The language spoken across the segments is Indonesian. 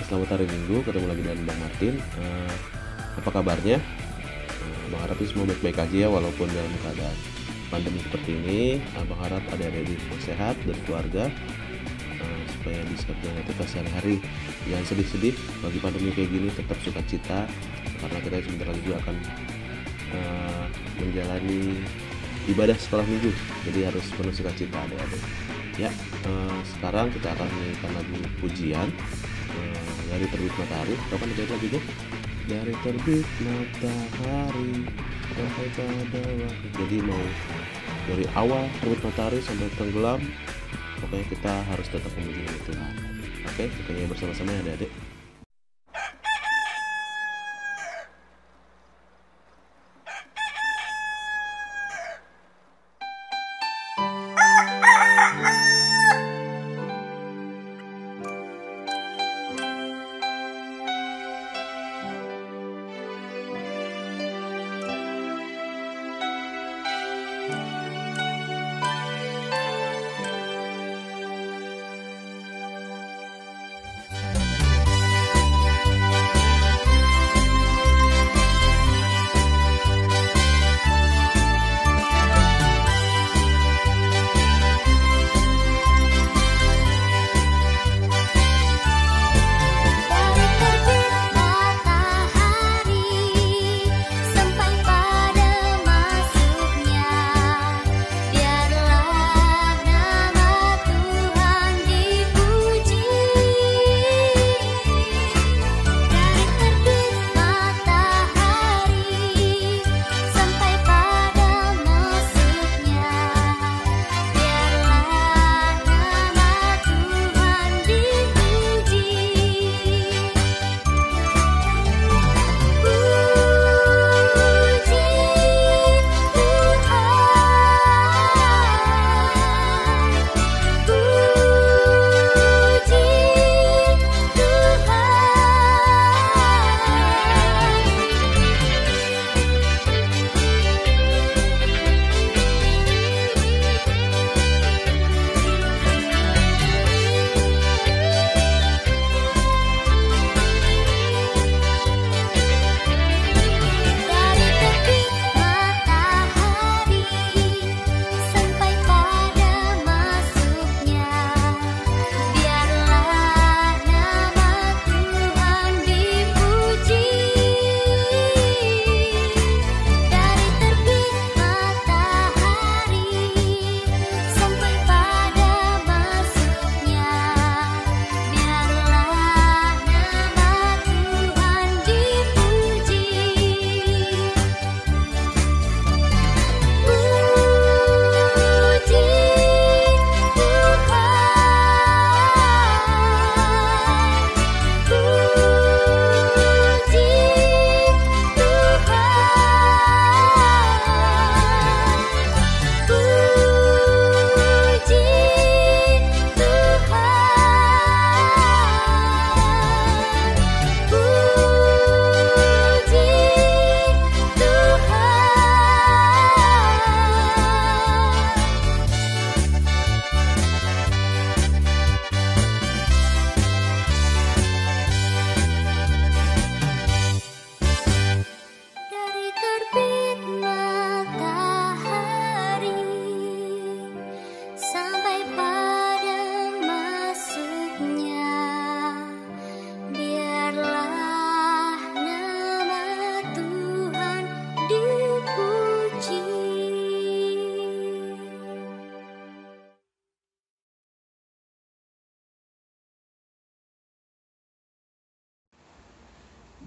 Selamat hari Minggu, ketemu lagi dengan Bang Martin. Apa kabarnya? Bang harap semua baik-baik aja ya, walaupun dalam keadaan pandemi seperti ini. Bang harap adik-adik sehat dan keluarga, supaya bisa menjalani aktivitas sehari-hari. Jangan sedih-sedih, bagi pandemi kayak gini tetap sukacita, karena kita sebentar lagi juga akan menjalani ibadah sekolah minggu, jadi harus penuh sukacita adik-adik. Ya, sekarang kita akan menyanyikan lagu pujian dari terbit matahari. Kapan dijawab lagunya? Dari terbit matahari sampai pada waktu. Jadi mau dari awal terbit matahari sampai tenggelam, pokoknya kita harus tetap memuji Tuhan. Oke, kita nyanyi bersama-sama ya adik-adik.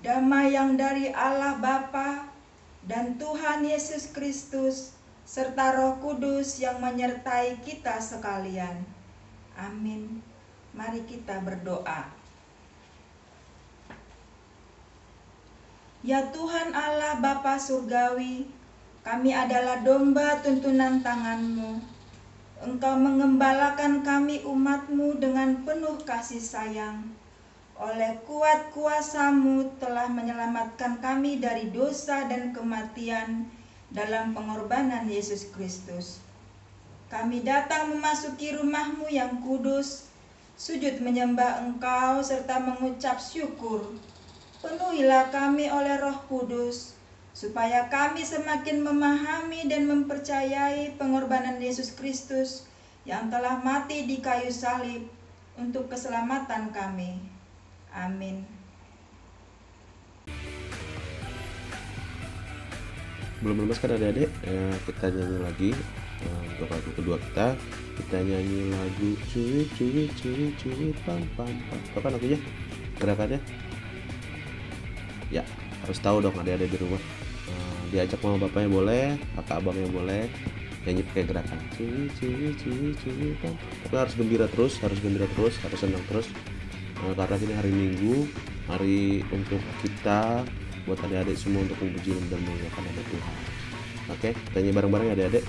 Damai yang dari Allah Bapa dan Tuhan Yesus Kristus serta Roh Kudus yang menyertai kita sekalian. Amin. Mari kita berdoa. Ya Tuhan Allah Bapa Surgawi, kami adalah domba tuntunan tangan-Mu. Engkau mengembalakan kami umat-Mu dengan penuh kasih sayang. Oleh kuat kuasa-Mu telah menyelamatkan kami dari dosa dan kematian dalam pengorbanan Yesus Kristus. Kami datang memasuki rumah-Mu yang kudus, sujud menyembah Engkau serta mengucap syukur. Penuhilah kami oleh Roh Kudus, supaya kami semakin memahami dan mempercayai pengorbanan Yesus Kristus yang telah mati di kayu salib untuk keselamatan kami. Amin. Belum lemas kan adik-adik? Kita nyanyi lagi. Untuk lagu kedua kita nyanyi lagu cuit cuit cuit cuit pam pam pam. Apa lagunya? Gerakannya? Ya, harus tahu dong adik-adik di rumah. Diajak mama bapaknya boleh, kakak abangnya boleh, nyanyi pakai gerakan cuit cuit cuit cuit pam. Tapi harus gembira terus, harus senang terus. Karena ini hari Minggu, hari untuk kita, buat adik-adik semua untuk memuji dan memuliakan nama Tuhan. Oke, kita nyanyi bareng-bareng ya adik-adik.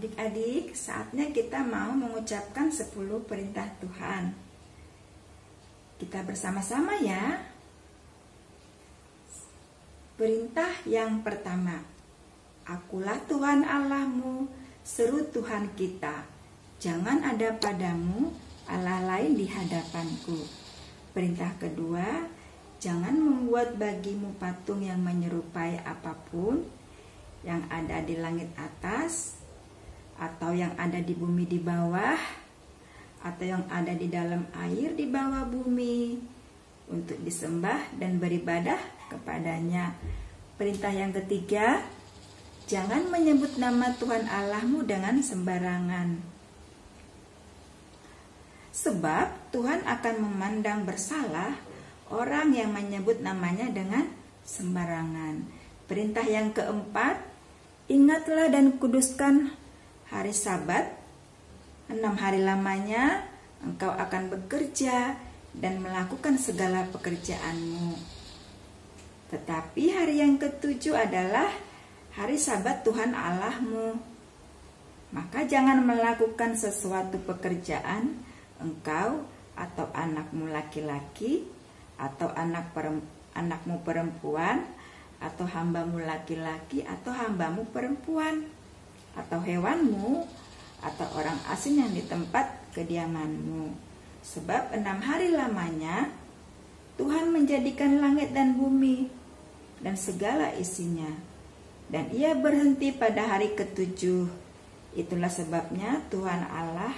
Adik-adik, saatnya kita mau mengucapkan 10 perintah Tuhan. Kita bersama-sama ya. Perintah yang pertama, Akulah Tuhan Allahmu, seru Tuhan kita. Jangan ada padamu Allah lain di hadapanku. Perintah kedua, Jangan membuat bagimu patung yang menyerupai apapun yang ada di langit atas, atau yang ada di bumi di bawah, atau yang ada di dalam air di bawah bumi, untuk disembah dan beribadah kepadanya. Perintah yang ketiga, jangan menyebut nama Tuhan Allahmu dengan sembarangan. Sebab Tuhan akan memandang bersalah orang yang menyebut namanya dengan sembarangan. Perintah yang keempat, ingatlah dan kuduskan hari Sabat. 6 hari lamanya engkau akan bekerja dan melakukan segala pekerjaanmu. Tetapi hari yang ketujuh adalah hari Sabat Tuhan Allahmu. Maka jangan melakukan sesuatu pekerjaan engkau atau anakmu laki-laki, atau anakmu perempuan, atau hambamu laki-laki, atau hambamu perempuan, atau hewanmu, atau orang asing yang di tempat kediamanmu. Sebab 6 hari lamanya Tuhan menjadikan langit dan bumi dan segala isinya, dan Ia berhenti pada hari ketujuh. Itulah sebabnya Tuhan Allah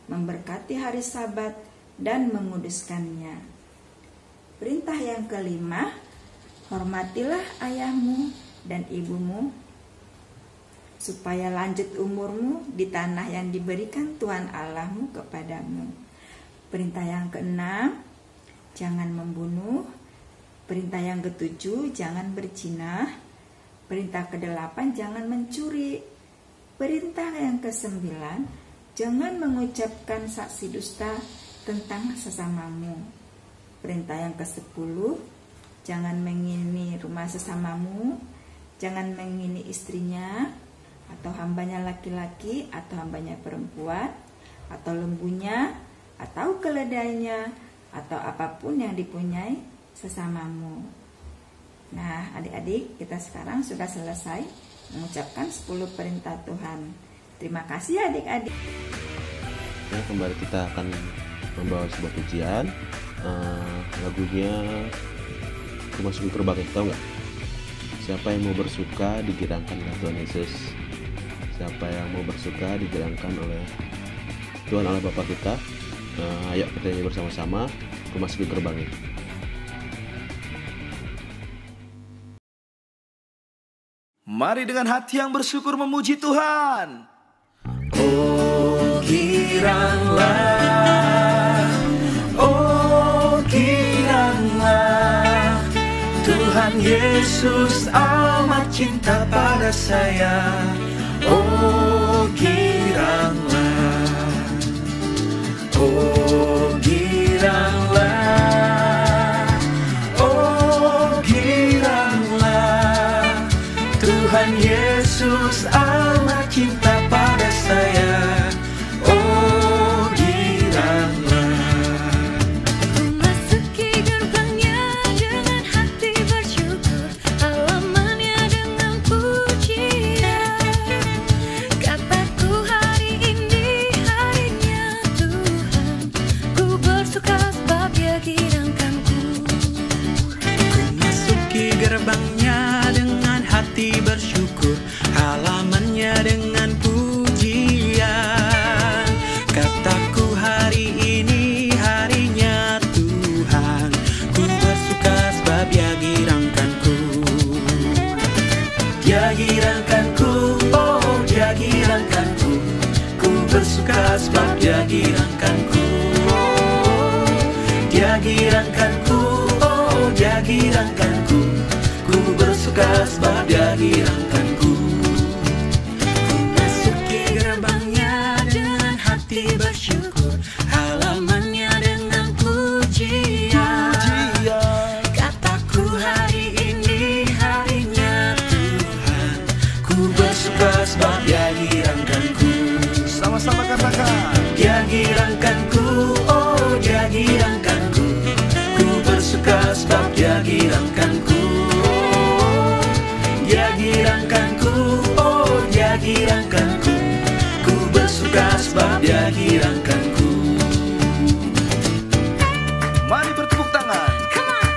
memberkati hari Sabat dan menguduskannya. Perintah yang kelima, hormatilah ayahmu dan ibumu, supaya lanjut umurmu di tanah yang diberikan Tuhan Allahmu kepadamu. Perintah yang keenam, jangan membunuh. Perintah yang ketujuh, jangan berzina. Perintah kedelapan, jangan mencuri. Perintah yang kesembilan, jangan mengucapkan saksi dusta tentang sesamamu. Perintah yang ke-10, jangan mengini rumah sesamamu, jangan mengini istrinya, atau hambanya laki-laki, atau hambanya perempuan, atau lembunya, atau keledainya, atau apapun yang dipunyai sesamamu. Nah, adik-adik, kita sekarang sudah selesai mengucapkan 10 perintah Tuhan. Terima kasih adik-adik. Ya, kembali kita akan membawa sebuah pujian. Lagunya Memasuki Gerbang, tahu nggak? Siapa yang mau bersuka digerakkan oleh Tuhan Yesus. Siapa yang mau bersuka digerakkan oleh Tuhan Allah Bapa kita. Ayo kita nyanyi bersama-sama Memasuki Gerbang. Mari dengan hati yang bersyukur memuji Tuhan. Oh, giranglah, oh giranglah, Tuhan Yesus amat cinta pada saya. Oh giranglah, oh giranglah, oh giranglah, Tuhan Yesus amat cinta pada saya. Oh giranglah. Ku masuki gerbangnya dengan hati bersyukur, halamannya dengan pujian. Kataku hari ini harinya Tuhan, ku bersuka sebab Dia girangkanku. Ku masuki gerbangnya dengan hati bersyukur, halamannya dengan pujian. Kataku hari ini harinya Tuhan, ku bersuka sebab Dia girangkanku. Dia girangkanku, oh Dia girangkanku, ku bersuka sebab Dia girangkanku. Dia girangkanku, oh Dia girangkanku, ku bersuka sebab Dia girangkanku. Ku masuki gerbangnya dengan hati bersyukur, halamannya dengan pujian. Kataku hari ini harinya Tuhan, ku bersuka sebab Dia girangkanku. Sama-sama katakan. Dia girangkanku, oh Dia girangkanku, ku bersuka sebab Dia girangkanku. Dia girangkanku, oh Dia girangkanku, ku bersuka sebab Dia girangkanku. Mari bertepuk tangan. Come on.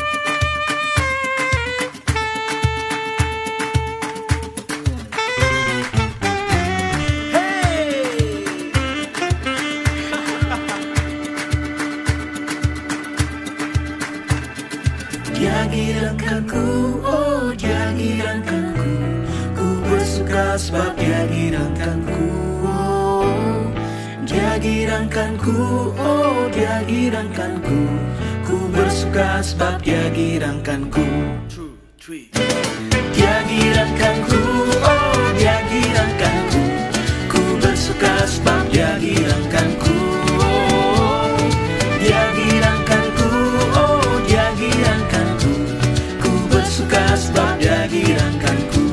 girankanku, oh dia girankanku. Ku bersuka sebab dia girankanku, oh dia girankanku, oh dia girankanku. Ku bersuka sebab dia girankanku. Dia girankanku, oh dia girankanku. Ku bersuka sebab dia girankanku, oh dia girankanku, oh dia girankanku. Ku bersuka sebab dia girankanku.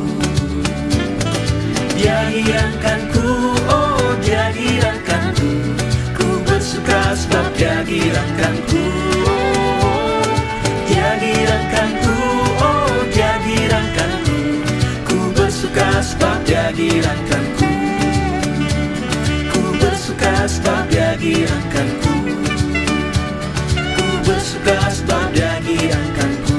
Dia girankanku, oh dia girankanku. Ku bersuka sebab dia girankanku. Dia girankanku, oh dia girankanku. Ku bersuka sebab dia girankanku. Ku bersuka sebab dia girankanku. Ku bersuka sebab dia girankanku.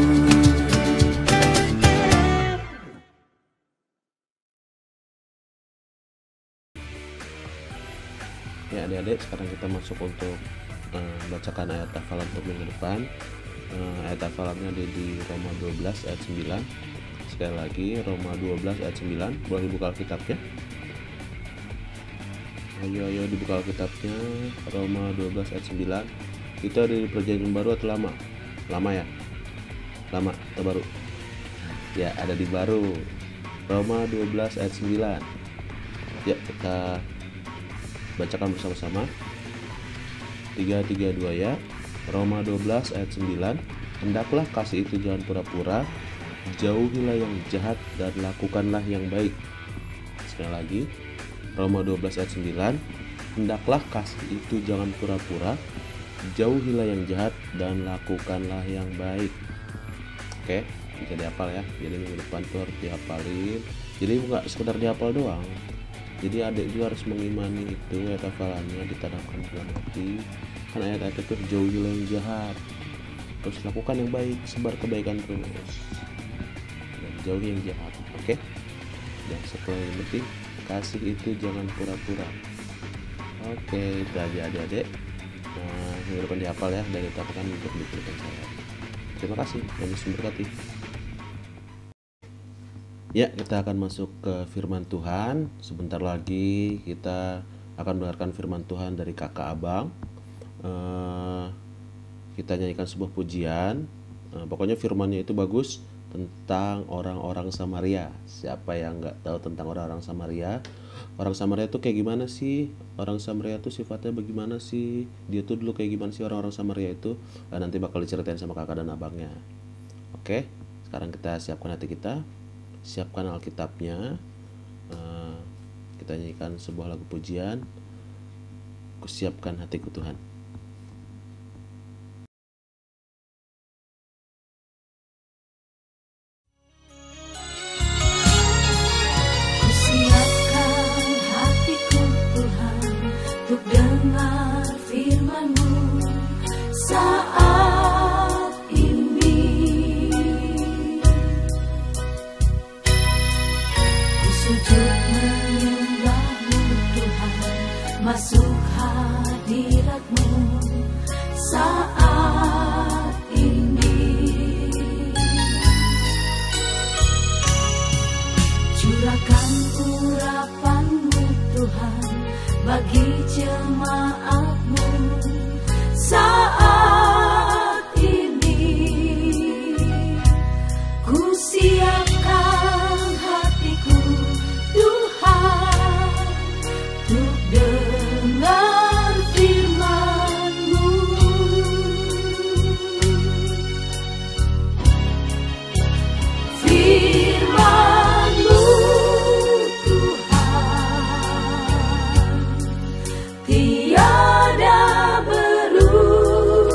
Ya adik-adik, sekarang kita masuk untuk membacakan ayat hafalan untuk minggu depan. Ayat hafalannya ada di Roma 12 ayat 9. Sekali lagi, Roma 12 ayat 9. Boleh dibuka Alkitabnya? Ayo dibuka Alkitabnya. Roma 12 ayat 9. Itu ada di perjanjian baru atau lama? Lama ya? Lama atau baru? Ya, ada di baru. Roma 12 ayat 9. Ya, kita bacakan bersama-sama. 3, 2 ya. Roma 12 ayat 9. Hendaklah kasih itu jangan pura-pura, jauhilah yang jahat dan lakukanlah yang baik. Sekali lagi, Roma 12 ayat 9. Hendaklah kasih itu jangan pura-pura, jauhilah yang jahat dan lakukanlah yang baik. Oke, bisa dihafal ya. Jadi minggu depan tuh harus dihafalin. Jadi bukan sekedar dihafal doang. Jadi adik juga harus mengimani itu, ayat hafalannya ditanamkan dalam hati. Kan ayat-ayat itu jauhilah yang jahat, terus lakukan yang baik, sebar kebaikan terus, dan jauhi yang jahat. Oke? Dan setelah yang penting, kasih itu jangan pura-pura. Oke, itu aja adik-adik. Nah, minggu depan dihafal ya, dan ditetapkan untuk diberikan saya. Terima kasih, dan Yesus memberkati. Ya, kita akan masuk ke firman Tuhan. Sebentar lagi kita akan mendengarkan firman Tuhan dari kakak abang. Kita nyanyikan sebuah pujian. Pokoknya firmannya itu bagus tentang orang-orang Samaria. Siapa yang nggak tahu tentang orang-orang Samaria? Orang Samaria itu kayak gimana sih? Orang Samaria itu sifatnya bagaimana sih? Dia tuh dulu kayak gimana sih orang-orang Samaria itu? Nanti bakal diceritain sama kakak dan abangnya. Oke, sekarang kita siapkan hati kita. Siapkan Alkitabnya. Kita nyanyikan sebuah lagu pujian. Kusiapkan hatiku Tuhan. Kusiapkan hatiku Tuhan untuk dengar firman-Mu saat ini. Ku sujud menyembah-Mu Tuhan, masuk hadirat-Mu saat ini. Curahkan urapan-Mu Tuhan bagi jemaat-Mu saat ini. Ku siapkan hatiku Tuhan untuk dengar firman-Mu. Firman-Mu Tuhan tiada berubah.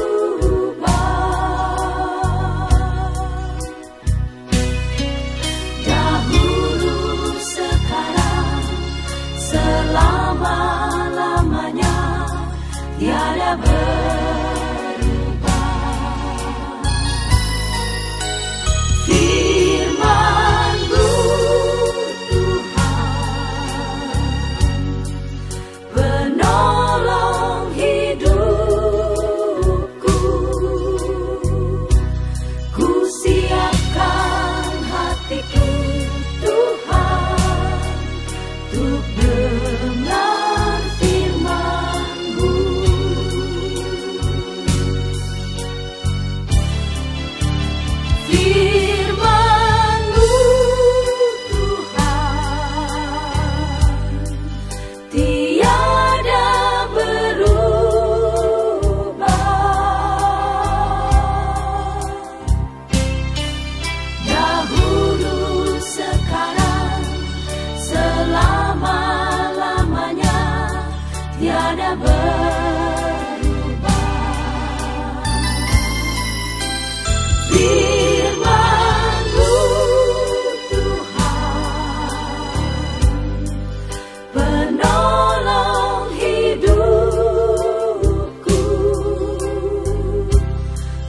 tiada berubah. Firman-Mu Tuhan, penolong hidupku.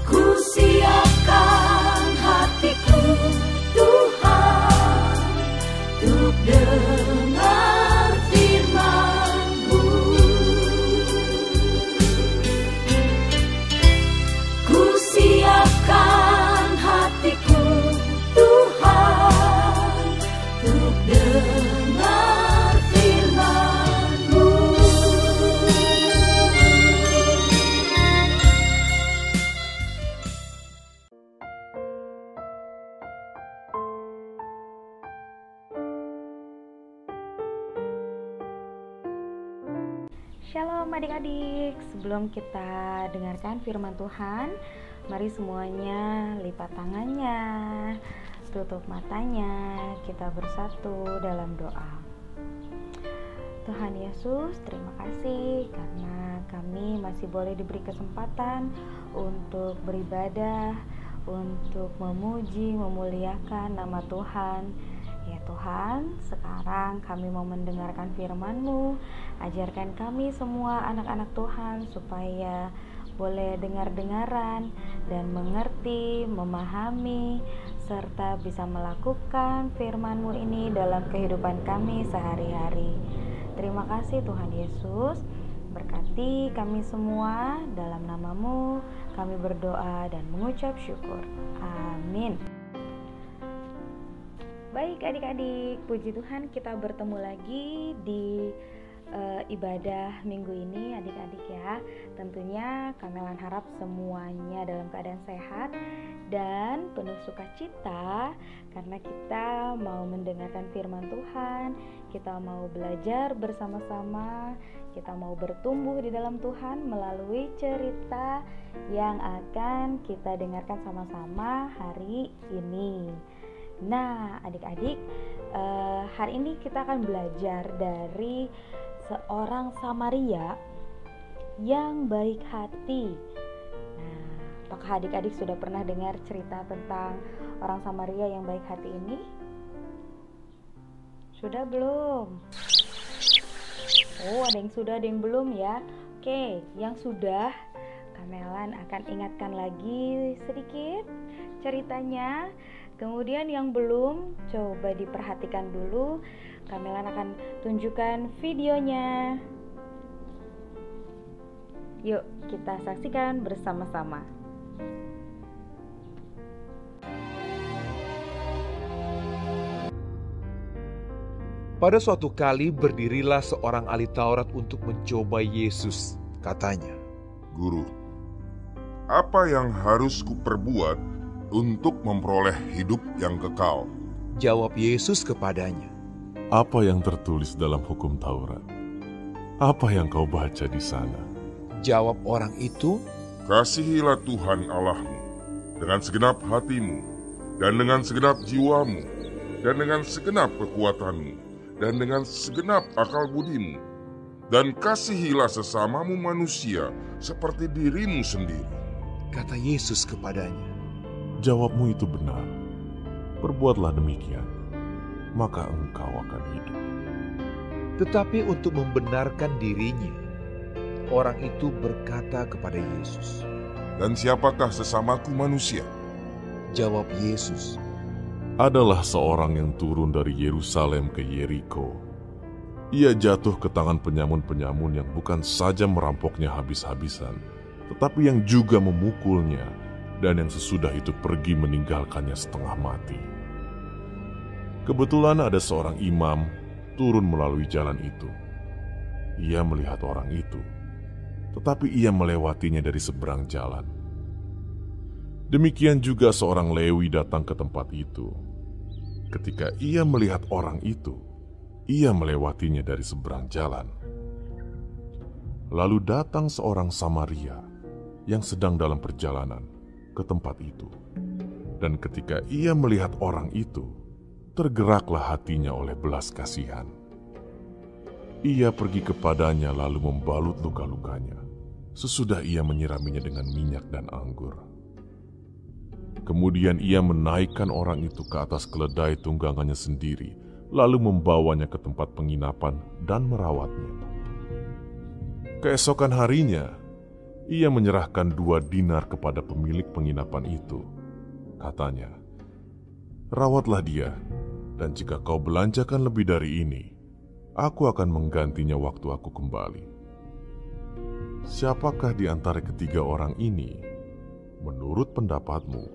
Ku siapkan hatiku Tuhan, untuk dengar firman-Mu. Ku siapkan hatiku Tuhan, untuk dengar firman-Mu. Shalom adik-adik, sebelum kita dengarkan firman Tuhan, mari semuanya lipat tangannya, tutup matanya, kita bersatu dalam doa. Tuhan Yesus, terima kasih karena kami masih boleh diberi kesempatan untuk beribadah, untuk memuji, memuliakan nama Tuhan. Ya Tuhan, sekarang kami mau mendengarkan firman-Mu. Ajarkan kami semua anak-anak Tuhan supaya boleh dengar-dengaran dan mengerti, memahami, serta bisa melakukan firman-Mu ini dalam kehidupan kami sehari-hari. Terima kasih Tuhan Yesus. Berkati kami semua, dalam nama-Mu kami berdoa dan mengucap syukur. Amin. Baik adik-adik, puji Tuhan kita bertemu lagi di ibadah minggu ini adik-adik ya. Tentunya Kamelan harap semuanya dalam keadaan sehat dan penuh sukacita karena kita mau mendengarkan firman Tuhan, kita mau belajar bersama-sama, kita mau bertumbuh di dalam Tuhan melalui cerita yang akan kita dengarkan sama-sama hari ini. Nah adik-adik, hari ini kita akan belajar dari seorang Samaria yang baik hati. Nah, apakah adik-adik sudah pernah dengar cerita tentang orang Samaria yang baik hati ini? Sudah belum? Oh, ada yang sudah, ada yang belum ya. Oke, yang sudah, Kamelan akan ingatkan lagi sedikit ceritanya. Kemudian yang belum, coba diperhatikan dulu. Kamelan akan tunjukkan videonya. Yuk, kita saksikan bersama-sama. Pada suatu kali berdirilah seorang ahli Taurat untuk mencoba Yesus. Katanya, Guru, apa yang harus kuperbuat untuk memperoleh hidup yang kekal? jawab Yesus kepadanya, Apa yang tertulis dalam hukum Taurat? Apa yang kau baca di sana? jawab orang itu, Kasihilah Tuhan Allahmu dengan segenap hatimu, dan dengan segenap jiwamu, dan dengan segenap kekuatanmu, dan dengan segenap akal budimu, dan kasihilah sesamamu manusia seperti dirimu sendiri. kata Yesus kepadanya. Jawabmu itu benar. Perbuatlah demikian, maka engkau akan hidup. Tetapi untuk membenarkan dirinya, orang itu berkata kepada Yesus. Dan siapakah sesamaku manusia? Jawab Yesus, Adalah seorang yang turun dari Yerusalem ke Yeriko. Ia jatuh ke tangan penyamun-penyamun yang bukan saja merampoknya habis-habisan, tetapi yang juga memukulnya, dan yang sesudah itu pergi meninggalkannya setengah mati. Kebetulan ada seorang imam turun melalui jalan itu. Ia melihat orang itu, tetapi ia melewatinya dari seberang jalan. Demikian juga seorang Lewi datang ke tempat itu. Ketika ia melihat orang itu, ia melewatinya dari seberang jalan. Lalu datang seorang Samaria yang sedang dalam perjalanan ke tempat itu. Dan ketika ia melihat orang itu, tergeraklah hatinya oleh belas kasihan. Ia pergi kepadanya lalu membalut luka-lukanya. Sesudah ia menyiraminya dengan minyak dan anggur. Kemudian ia menaikkan orang itu ke atas keledai tunggangannya sendiri, lalu membawanya ke tempat penginapan dan merawatnya. Keesokan harinya, ia menyerahkan 2 dinar kepada pemilik penginapan itu. Katanya, "Rawatlah dia, dan jika kau belanjakan lebih dari ini, aku akan menggantinya waktu aku kembali." Siapakah di antara ketiga orang ini, menurut pendapatmu,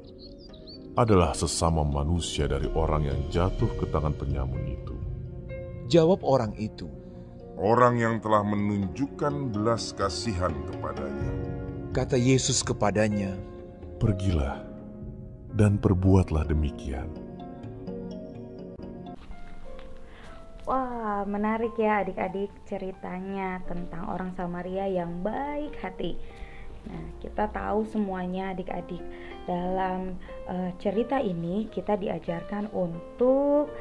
adalah sesama manusia dari orang yang jatuh ke tangan penyamun itu? Jawab orang itu, Orang yang telah menunjukkan belas kasihan kepadanya. kata Yesus kepadanya, "Pergilah dan perbuatlah demikian." Wah, menarik ya adik-adik ceritanya tentang orang Samaria yang baik hati. Nah, kita tahu semuanya adik-adik. Dalam cerita ini kita diajarkan untuk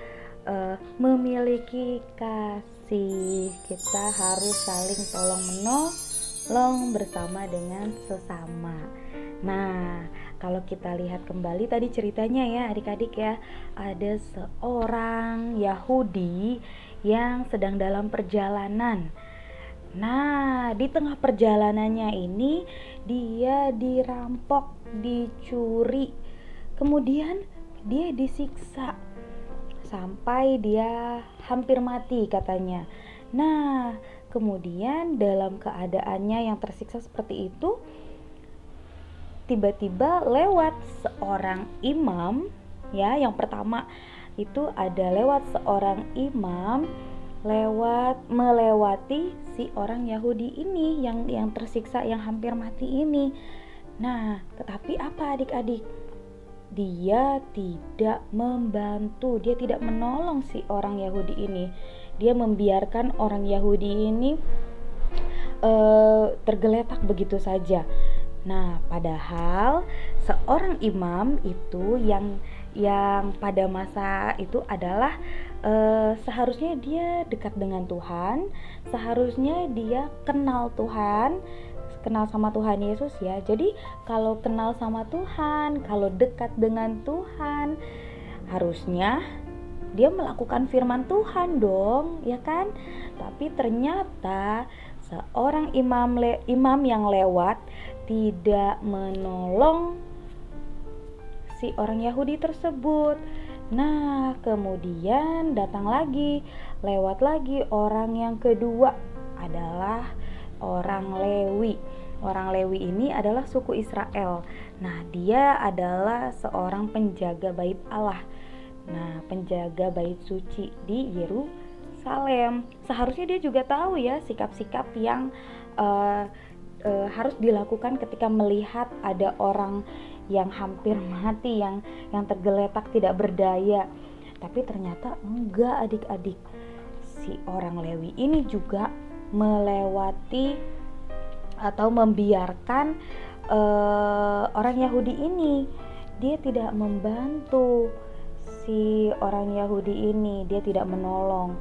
memiliki kasih. Kita harus saling tolong-menolong bersama dengan sesama. Nah, kalau kita lihat kembali tadi ceritanya ya adik-adik ya, ada seorang Yahudi yang sedang dalam perjalanan. Nah, di tengah perjalanannya ini dia dirampok, dicuri, kemudian dia disiksa sampai dia hampir mati katanya. Nah, kemudian dalam keadaannya yang tersiksa seperti itu, tiba-tiba lewat seorang imam ya. Yang pertama itu ada lewat seorang imam melewati si orang Yahudi ini yang tersiksa, yang hampir mati ini. Nah, tetapi apa adik-adik? Dia tidak membantu, dia tidak menolong si orang Yahudi ini. Dia membiarkan orang Yahudi ini tergeletak begitu saja. Nah, padahal seorang imam itu yang pada masa itu adalah seharusnya dia dekat dengan Tuhan, seharusnya dia kenal Tuhan, kenal sama Tuhan Yesus ya. Jadi kalau kenal sama Tuhan, kalau dekat dengan Tuhan, harusnya dia melakukan firman Tuhan dong, ya kan? Tapi ternyata seorang imam yang lewat tidak menolong si orang Yahudi tersebut. Nah, kemudian datang lagi, lewat lagi orang yang kedua adalah orang Lewi. Orang Lewi ini adalah suku Israel. Nah, dia adalah seorang penjaga bait Allah. Nah, penjaga bait suci di Yerusalem. Seharusnya dia juga tahu ya sikap-sikap yang harus dilakukan ketika melihat ada orang yang hampir mati, yang tergeletak tidak berdaya. Tapi ternyata enggak adik-adik. Si orang Lewi ini juga melewati atau membiarkan orang Yahudi ini. Dia tidak membantu si orang Yahudi ini, dia tidak menolong.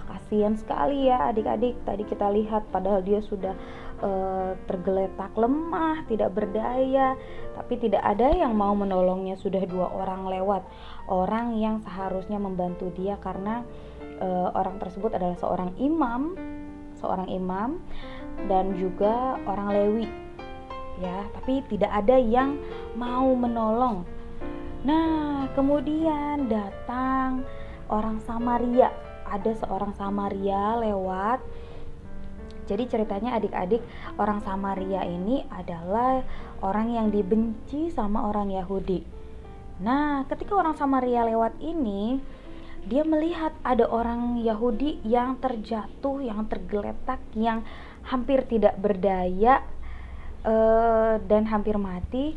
Kasihan sekali ya adik-adik. Tadi kita lihat padahal dia sudah tergeletak lemah, tidak berdaya, tapi tidak ada yang mau menolongnya. Sudah 2 orang lewat, orang yang seharusnya membantu dia karena orang tersebut adalah seorang imam dan juga orang Lewi ya, tapi tidak ada yang mau menolong. Nah, kemudian datang orang Samaria. Ada seorang Samaria lewat. Jadi ceritanya adik-adik, orang Samaria ini adalah orang yang dibenci sama orang Yahudi. Nah, ketika orang Samaria lewat ini, dia melihat ada orang Yahudi yang terjatuh, yang tergeletak, yang hampir tidak berdaya dan hampir mati.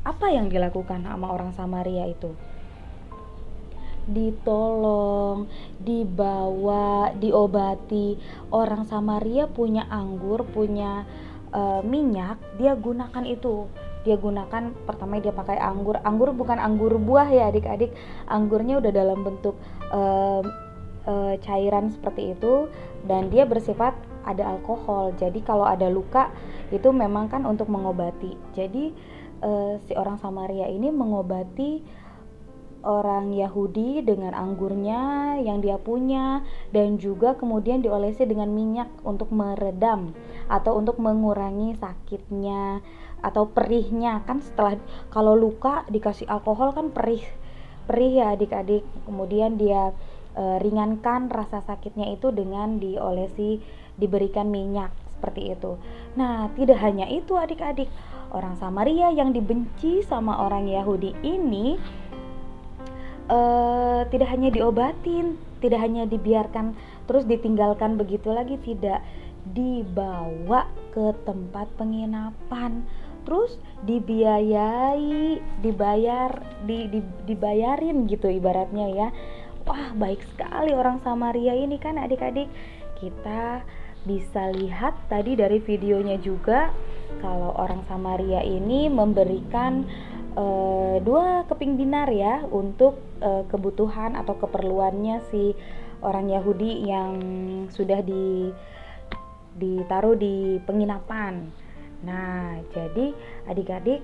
Apa yang dilakukan sama orang Samaria itu? Ditolong, dibawa, diobati. Orang Samaria punya anggur, punya minyak, dia gunakan itu. Dia gunakan, pertama dia pakai anggur bukan anggur buah ya adik-adik. Anggurnya udah dalam bentuk cairan seperti itu, dan dia bersifat ada alkohol. Jadi kalau ada luka itu memang kan untuk mengobati. Jadi si orang Samaria ini mengobati orang Yahudi dengan anggurnya yang dia punya, dan juga kemudian diolesi dengan minyak untuk meredam atau untuk mengurangi sakitnya atau perihnya. Kan setelah kalau luka dikasih alkohol kan perih ya adik-adik. Kemudian dia ringankan rasa sakitnya itu dengan diberikan minyak seperti itu. Nah, tidak hanya itu adik-adik, orang Samaria yang dibenci sama orang Yahudi ini tidak hanya diobatin, tidak hanya dibiarkan terus ditinggalkan begitu lagi, tidak, dibawa ke tempat penginapan, terus dibayarin gitu ibaratnya ya. Wah, baik sekali orang Samaria ini kan adik-adik. Kita bisa lihat tadi dari videonya juga kalau orang Samaria ini memberikan 2 keping dinar ya untuk kebutuhan atau keperluannya si orang Yahudi yang sudah ditaruh di penginapan. Nah, jadi adik-adik,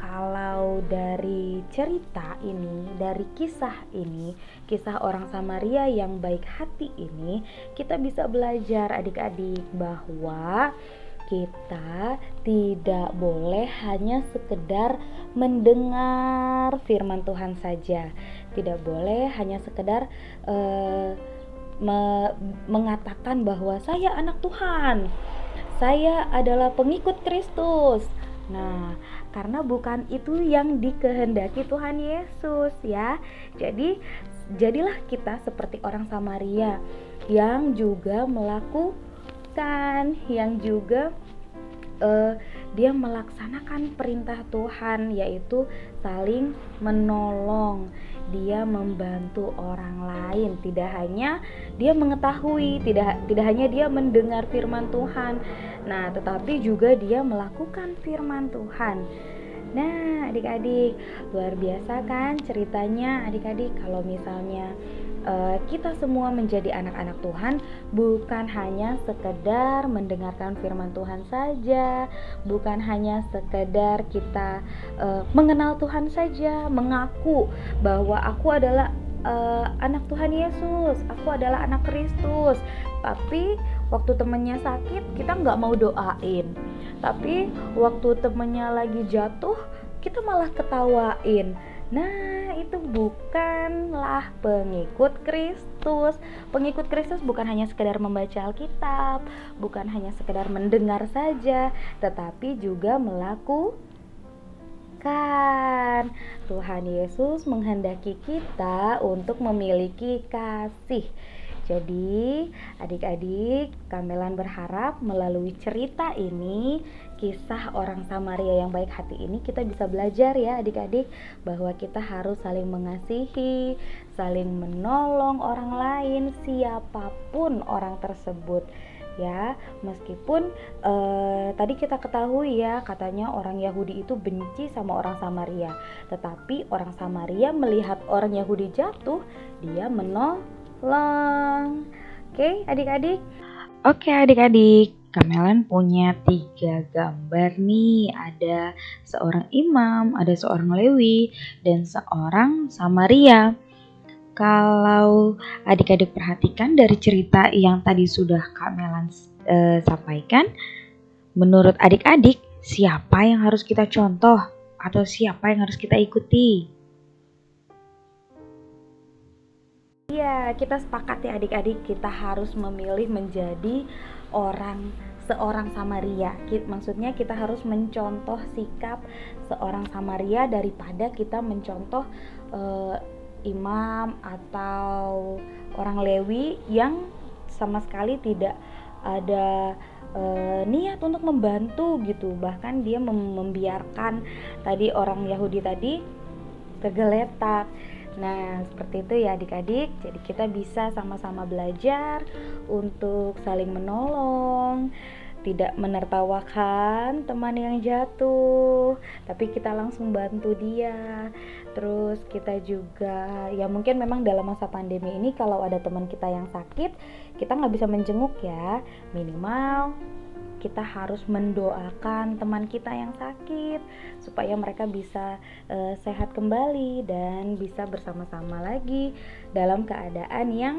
kalau dari cerita ini, dari kisah ini, kisah orang Samaria yang baik hati ini, kita bisa belajar adik-adik bahwa kita tidak boleh hanya sekedar mendengar firman Tuhan saja. Tidak boleh hanya sekedar mengatakan bahwa saya anak Tuhan, saya adalah pengikut Kristus. Nah, karena bukan itu yang dikehendaki Tuhan Yesus ya. Jadi jadilah kita seperti orang Samaria yang juga yang juga dia melaksanakan perintah Tuhan, yaitu saling menolong. Dia membantu orang lain, tidak hanya dia mengetahui, tidak hanya dia mendengar firman Tuhan, nah tetapi juga dia melakukan firman Tuhan. Nah adik-adik, luar biasa kan ceritanya adik-adik. Kalau misalnya kita semua menjadi anak-anak Tuhan, bukan hanya sekedar mendengarkan firman Tuhan saja, bukan hanya sekedar kita mengenal Tuhan saja, mengaku bahwa aku adalah anak Tuhan Yesus, aku adalah anak Kristus, tapi waktu temannya sakit kita nggak mau doain, tapi waktu temannya lagi jatuh kita malah ketawain. Nah, itu bukanlah pengikut Kristus. Pengikut Kristus bukan hanya sekedar membaca Alkitab, bukan hanya sekedar mendengar saja, tetapi juga melakukan. Tuhan Yesus menghendaki kita untuk memiliki kasih. Jadi, adik-adik, Kamelan berharap melalui cerita ini, kisah orang Samaria yang baik hati ini, kita bisa belajar ya adik-adik, bahwa kita harus saling mengasihi, saling menolong orang lain, siapapun orang tersebut ya. Meskipun tadi kita ketahui ya, katanya orang Yahudi itu benci sama orang Samaria, tetapi orang Samaria melihat orang Yahudi jatuh, dia menolong. Oke adik-adik. Oke adik-adik, Kamelan punya 3 gambar nih. Ada seorang imam, ada seorang Lewi, dan seorang Samaria. Kalau adik-adik perhatikan dari cerita yang tadi sudah Kamelan sampaikan, menurut adik-adik siapa yang harus kita contoh atau siapa yang harus kita ikuti? Iya, kita sepakat ya adik-adik, kita harus memilih menjadi seorang Samaria. Maksudnya kita harus mencontoh sikap seorang Samaria daripada kita mencontoh imam atau orang Lewi yang sama sekali tidak ada niat untuk membantu gitu. Bahkan dia membiarkan tadi orang Yahudi tadi tergeletak. Nah, seperti itu ya adik-adik. Jadi kita bisa sama-sama belajar untuk saling menolong tidak menertawakan teman yang jatuh, tapi kita langsung bantu dia. Terus kita juga, ya mungkin memang dalam masa pandemi ini kalau ada teman kita yang sakit, kita nggak bisa menjenguk ya, minimal kita harus mendoakan teman kita yang sakit supaya mereka bisa sehat kembali dan bisa bersama-sama lagi dalam keadaan yang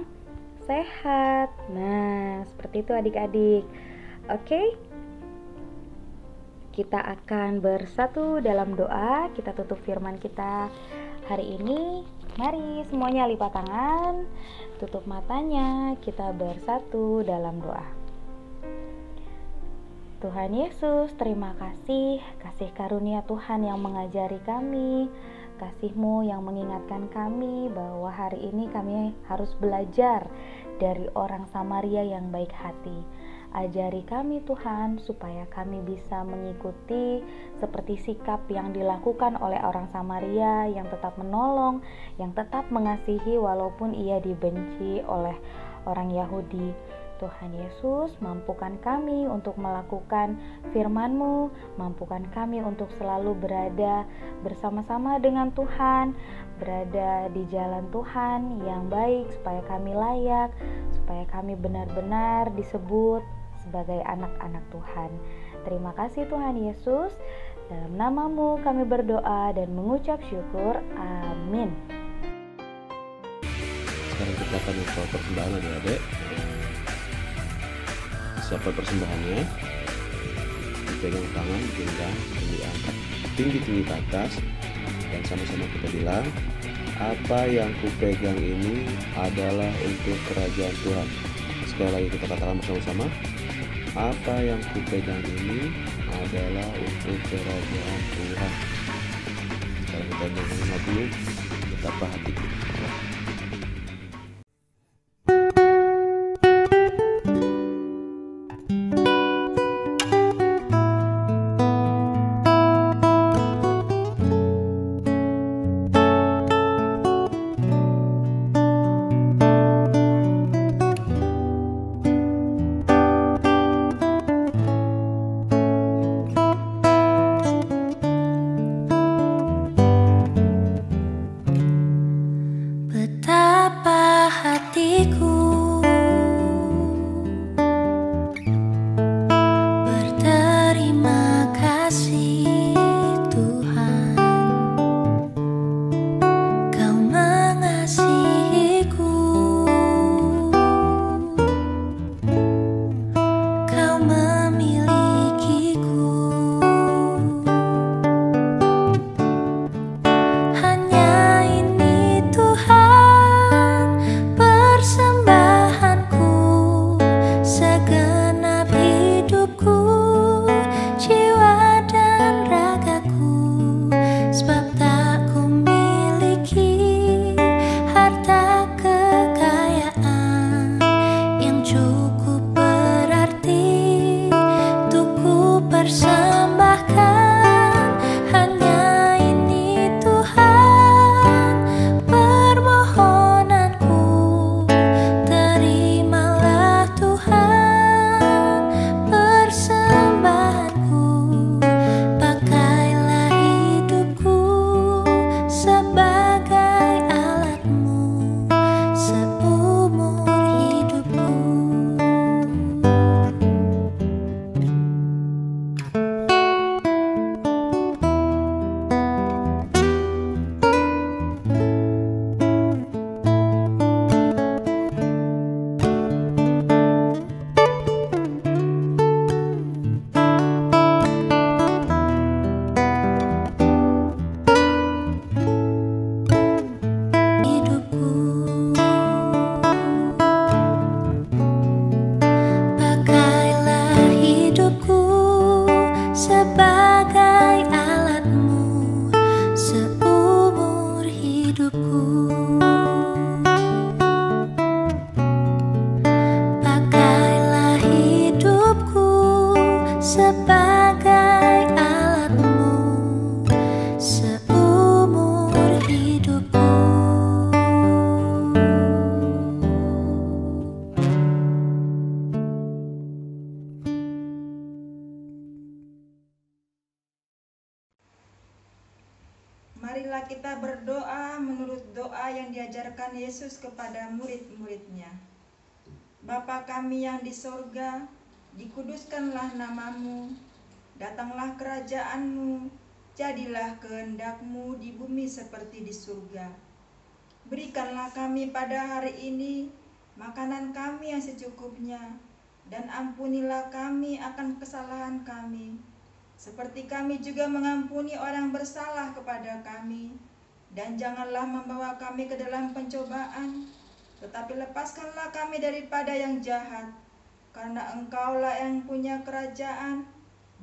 sehat. Nah, seperti itu adik-adik. Oke, kita akan bersatu dalam doa. Kita tutup firman kita hari ini. Mari semuanya lipat tangan, tutup matanya, kita bersatu dalam doa. Tuhan Yesus, terima kasih karunia Tuhan yang mengajari kami, kasih-Mu yang mengingatkan kami bahwa hari ini kami harus belajar dari orang Samaria yang baik hati. Ajari kami Tuhan supaya kami bisa mengikuti seperti sikap yang dilakukan oleh orang Samaria yang tetap menolong, yang tetap mengasihi walaupun ia dibenci oleh orang Yahudi. Tuhan Yesus, mampukan kami untuk melakukan firman-Mu, mampukan kami untuk selalu berada bersama-sama dengan Tuhan, berada di jalan Tuhan yang baik supaya kami layak, supaya kami benar-benar disebut sebagai anak-anak Tuhan. Terima kasih Tuhan Yesus, dalam nama-Mu kami berdoa dan mengucap syukur. Amin. Sekarang kita akan membawa persembahan adik-adik. Siapa persembahannya? Dipegang tangan, genggam, dan diangkat tinggi-tinggi ke atas, dan sama-sama kita bilang, apa yang kupegang ini adalah untuk kerajaan Tuhan. Sekali lagi kita katakan bersama-sama, apa yang kupegang ini adalah untuk kerajaan Tuhan. Sekarang kita menyanyi dulu betapa hati kita. marilah kita berdoa menurut doa yang diajarkan Yesus kepada murid-muridnya. Bapa kami yang di sorga, dikuduskanlah namamu, datanglah kerajaanmu, jadilah kehendak-Mu di bumi seperti di surga. Berikanlah kami pada hari ini makanan kami yang secukupnya, dan ampunilah kami akan kesalahan kami, seperti kami juga mengampuni orang bersalah kepada kami. Dan janganlah membawa kami ke dalam pencobaan, tetapi lepaskanlah kami daripada yang jahat, karena Engkaulah yang punya kerajaan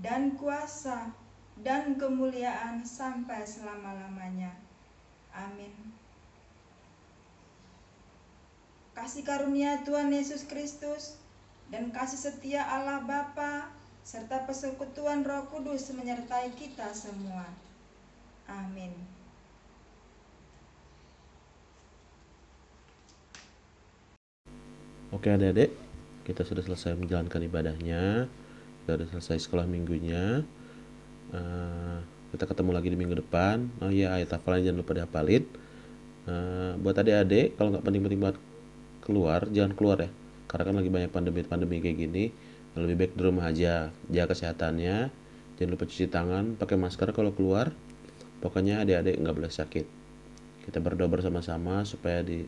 dan kuasa dan kemuliaan sampai selama-lamanya. Amin. Kasih karunia Tuhan Yesus Kristus dan kasih setia Allah Bapa serta persekutuan Roh Kudus menyertai kita semua. Amin. Oke adik-adik, kita sudah selesai menjalankan ibadahnya, kita sudah selesai sekolah minggunya. Kita ketemu lagi di minggu depan. Oh iya, ayat hafalannya jangan lupa dihafalin. Buat adik-adik, kalau nggak penting-penting banget keluar, jangan keluar ya, karena kan lagi banyak pandemi kayak gini. Lebih baik di rumah aja, jaga kesehatannya, jangan lupa cuci tangan, pakai masker kalau keluar. Pokoknya adik-adik nggak boleh sakit. Kita berdoa bersama-sama supaya di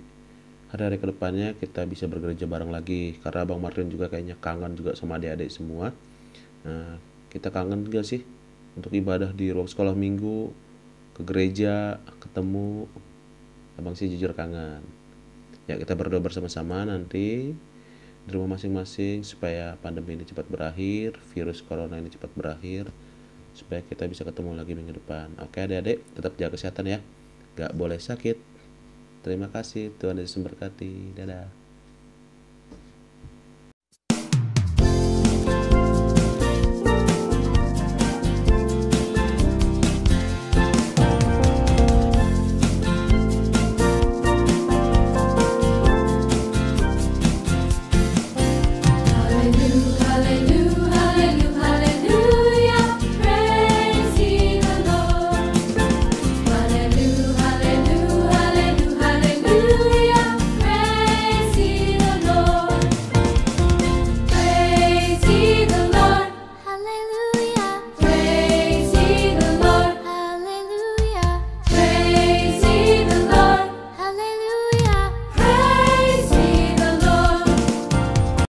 hari-hari kedepannya kita bisa bergereja bareng lagi, karena Bang Martin juga kayaknya kangen juga sama adik-adik semua. Kita kangen gak sih untuk ibadah di ruang sekolah minggu, ke gereja, ketemu? Abang sih jujur kangen. Ya, kita berdoa bersama-sama nanti di rumah masing-masing supaya pandemi ini cepat berakhir, virus corona ini cepat berakhir, supaya kita bisa ketemu lagi minggu depan. Oke adik-adik, tetap jaga kesehatan ya, gak boleh sakit. Terima kasih, Tuhan Yesus memberkati. Dadah.